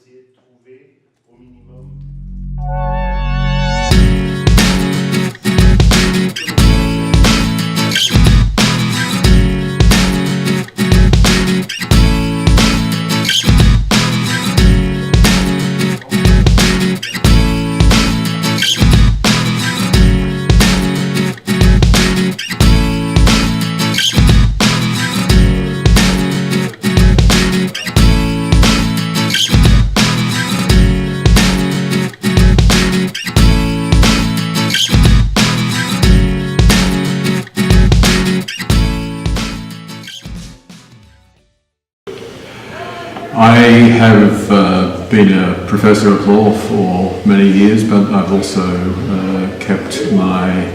essayer de trouver au minimum. I have been a professor of law for many years, but I've also kept my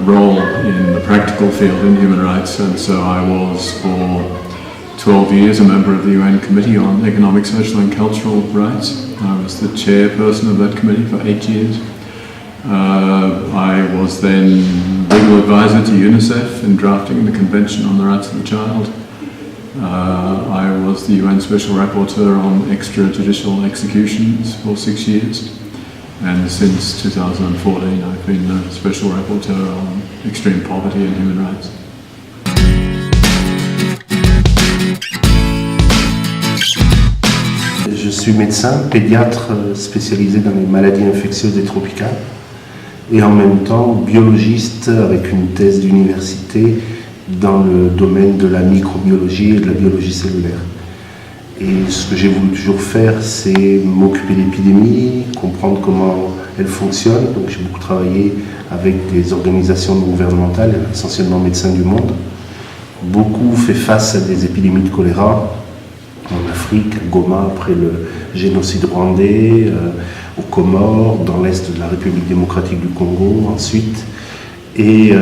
role in the practical field in human rights, and so I was for 12 years a member of the UN Committee on Economic, Social and Cultural Rights. I was the chairperson of that committee for 8 years. I was then legal advisor to UNICEF in drafting the Convention on the Rights of the Child. I was the UN Special Rapporteur on extrajudicial executions for 6 years, and since 2014 I've been the Special Rapporteur on extreme poverty and human rights. Je suis médecin, pédiatre spécialisé dans les maladies infectieuses et tropicales, et en même temps biologiste avec une thèse d'université dans le domaine de la microbiologie et de la biologie cellulaire. Et ce que j'ai voulu toujours faire, c'est m'occuper d'épidémies, comprendre comment elles fonctionnent. Donc j'ai beaucoup travaillé avec des organisations non gouvernementales, essentiellement Médecins du Monde. Beaucoup fait face à des épidémies de choléra en Afrique, à Goma après le génocide rwandais, aux Comores, dans l'est de la République démocratique du Congo ensuite. Et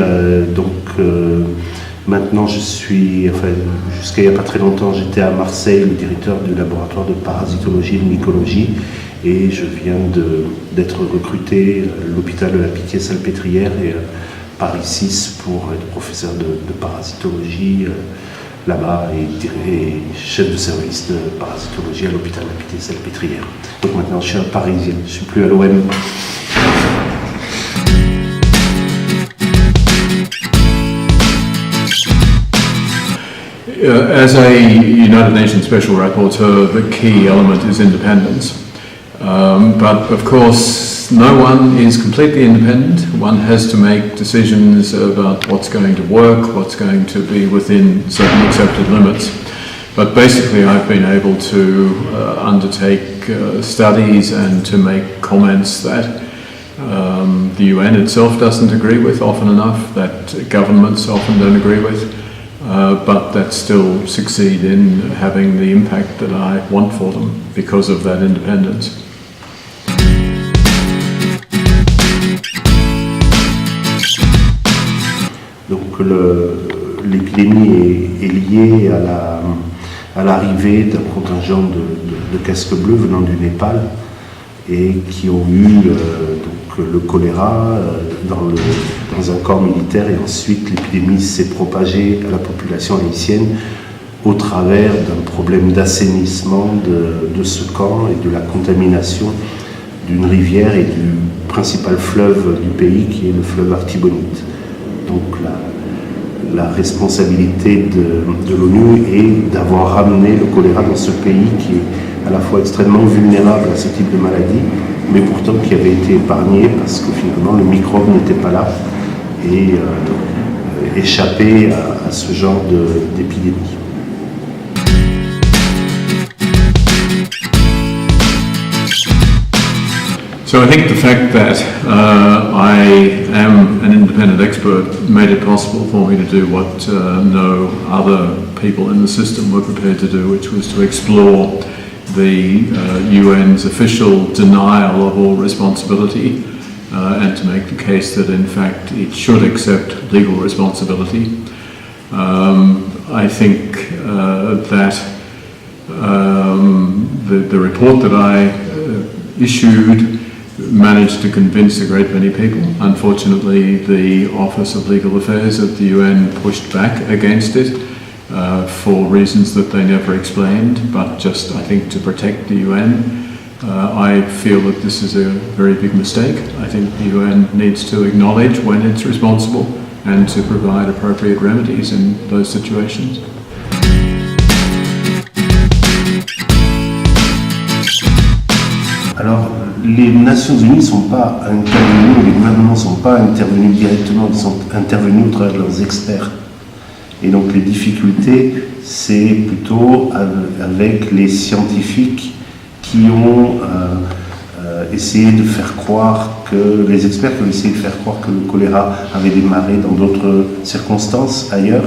maintenant, jusqu'à il n'y a pas très longtemps, j'étais à Marseille, le directeur du laboratoire de parasitologie et de mycologie, et je viens d'être recruté à l'hôpital de la Pitié-Salpêtrière et Paris 6 pour être professeur de parasitologie là-bas et chef de service de parasitologie à l'hôpital de la Pitié-Salpêtrière. Donc maintenant, je suis un Parisien, je ne suis plus à l'OM. As a United Nations Special Rapporteur, the key element is independence. But of course, no one is completely independent. One has to make decisions about what's going to work, what's going to be within certain accepted limits. But basically, I've been able to undertake studies and to make comments that the UN itself doesn't agree with often enough, that governments often don't agree with. But that still succeed in having the impact that I want for them because of that independence. Donc l'épidémie est liée à l'arrivée d'un contingent de casques bleus venant du Népal et qui ont eu le choléra dans un corps militaire, et ensuite l'épidémie s'est propagée à la population haïtienne au travers d'un problème d'assainissement de ce camp et de la contamination d'une rivière et du principal fleuve du pays qui est le fleuve Artibonite. Donc la responsabilité de l'ONU est d'avoir ramené le choléra dans ce pays qui est à la fois extrêmement vulnérable à ce type de maladie, mais pourtant qui avait été épargné parce que finalement le microbe n'était pas là et échappé à ce genre d'épidémie. So I think the fact that I am an independent expert made it possible for me to do what no other people in the system were prepared to do, which was to explore the UN's official denial of all responsibility and to make the case that in fact it should accept legal responsibility. I think that the report that I issued managed to convince a great many people. Unfortunately, the Office of Legal Affairs at the UN pushed back against it, for reasons that they never explained, but just, I think, to protect the UN. I feel that this is a very big mistake. I think the UN needs to acknowledge when it's responsible and to provide appropriate remedies in those situations. Alors, les Nations Unies ne sont pas intervenues, les gouvernements ne sont pas intervenus directement, ils sont intervenus au travers de leurs experts. Et donc les difficultés, c'est plutôt avec les scientifiques qui ont essayé de faire croire que, les experts qui ont essayé de faire croire que le choléra avait démarré dans d'autres circonstances ailleurs,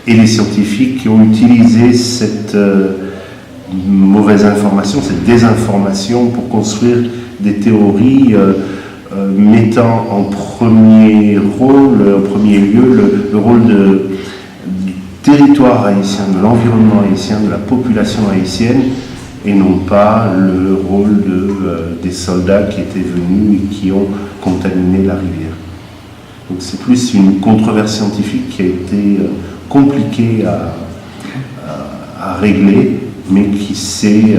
et les scientifiques qui ont utilisé cette mauvaise information, cette désinformation pour construire des théories mettant en premier lieu le rôle du territoire haïtien, de l'environnement haïtien, de la population haïtienne, et non pas le rôle des soldats qui étaient venus et qui ont contaminé la rivière. Donc c'est plus une controverse scientifique qui a été compliquée à régler, mais qui s'est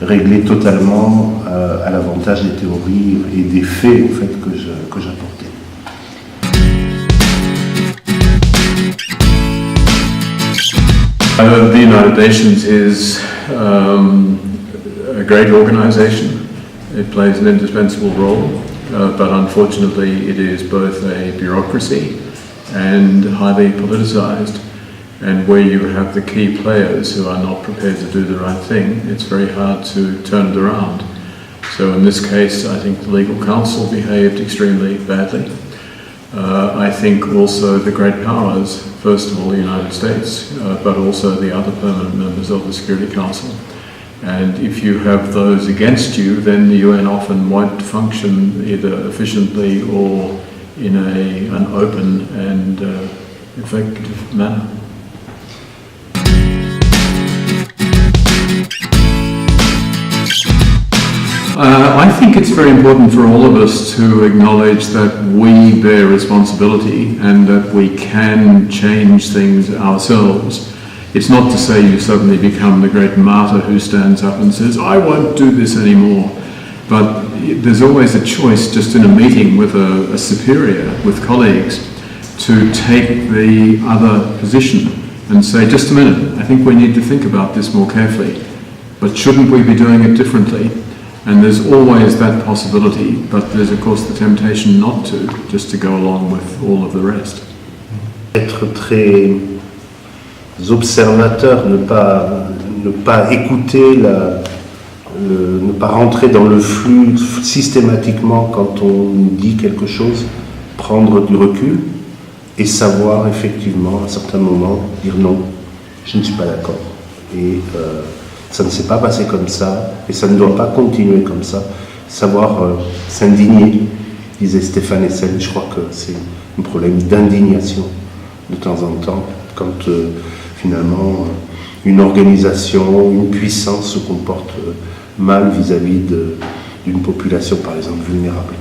réglée totalement à l'avantage des théories et des faits en fait, que j'apportais. The United Nations is a great organisation. It plays an indispensable role, but unfortunately it is both a bureaucracy and highly politicised. And where you have the key players who are not prepared to do the right thing, it's very hard to turn it around. So in this case, I think the legal counsel behaved extremely badly. I think also the great powers, first of all the United States, but also the other permanent members of the Security Council. And if you have those against you, then the UN often won't function either efficiently or in an open and effective manner. I think it's very important for all of us to acknowledge that we bear responsibility and that we can change things ourselves. It's not to say you suddenly become the great martyr who stands up and says, I won't do this anymore. But there's always a choice just in a meeting with a superior, with colleagues, to take the other position and say, just a minute, I think we need to think about this more carefully. But shouldn't we be doing it differently? And there's always that possibility, but there's of course the temptation not to, just to go along with all of the rest. Être très observateur, ne pas écouter, ne pas rentrer dans le flux systématiquement quand on dit quelque chose, prendre du recul et savoir effectivement à certains moments dire non, je ne suis pas d'accord. Et ça ne s'est pas passé comme ça, et ça ne doit pas continuer comme ça. Savoir s'indigner, disait Stéphane Hessel, je crois que c'est un problème d'indignation de temps en temps, quand finalement une organisation, une puissance se comporte mal vis-à-vis d'une population par exemple vulnérable.